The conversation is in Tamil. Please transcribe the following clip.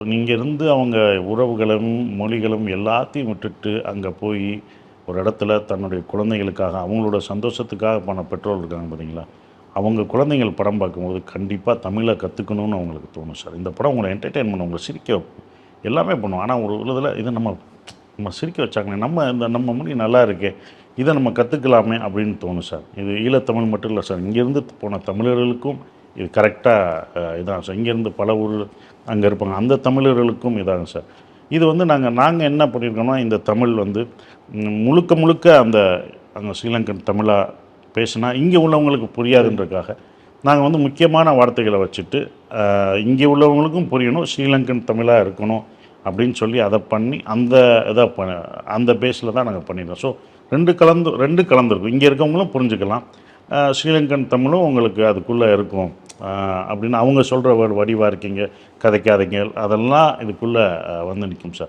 இங்கேருந்து அவங்க உறவுகளும், மொழிகளும் எல்லாத்தையும் விட்டுட்டு அங்கே போய் ஒரு இடத்துல தன்னுடைய குழந்தைகளுக்காக, அவங்களோட சந்தோஷத்துக்காக போன பெற்றோர் இருக்காங்க பார்த்தீங்களா? அவங்க குழந்தைகள் படம் பார்க்கும்போது கண்டிப்பா தமிழ கத்துக்கணும்னு அவங்களுக்கு தோணும் சார். இந்த படம் உங்கள என்டர்டெயின் பண்ணும், உங்கள சிரிக்க வைக்கும். எல்லாமே பண்ணும். ஆனா ஒரு இதில இத நம்ம நம்ம சிரிக்க வச்சாங்களே, நம்ம மொழி நல்லா இருக்கே, இத நம்ம கத்துக்கலாமே அப்படின்னு தோணும் சார். இது ஈழத்தமிழ் மட்டும் இல்ல சார். இங்கேருந்து போன தமிழர்களுக்கும் இது கரெக்ட்டா இதான் சார். இங்கேருந்து பல ஊர் அங்க இருப்பாங்க. அந்த தமிழர்களுக்கும் இதாங்க சார். இது வந்து நாங்க என்ன பண்ணியிருக்கோம்னா, இந்த தமிழ் வந்து முழுக்க முழுக்க அந்த அங்க ஸ்ரீலங்கன் தமிழா பேசினா, இங்கே உள்ளவங்களுக்கு புரியாதுன்றதுக்காக, நாங்க வந்து முக்கியமான வார்த்தைகள வச்சுட்டு, இங்கே உள்ளவங்களுக்கும் புரியணும், ஸ்ரீலங்கன் தமிழா இருக்கணும் அப்படின்னு சொல்லி அத பண்ணி, அந்த இத அந்த பேஸில தான் நாங்க பண்ணியிருக்கோம். ஸோ 2 கலந்திருக்கும். இங்கே இருக்கவங்களும் புரிஞ்சுக்கலாம். ஸ்ரீலங்கன் தமிழும் உங்களுக்கு அதுக்குள்ள இருக்கும். அப்படின்னு அவங்க சொல்ற வடிவா இருக்கீங்க, கதைக்காதீங்க, அதெல்லாம் இதுக்குள்ள வந்து நிக்கும் சார்.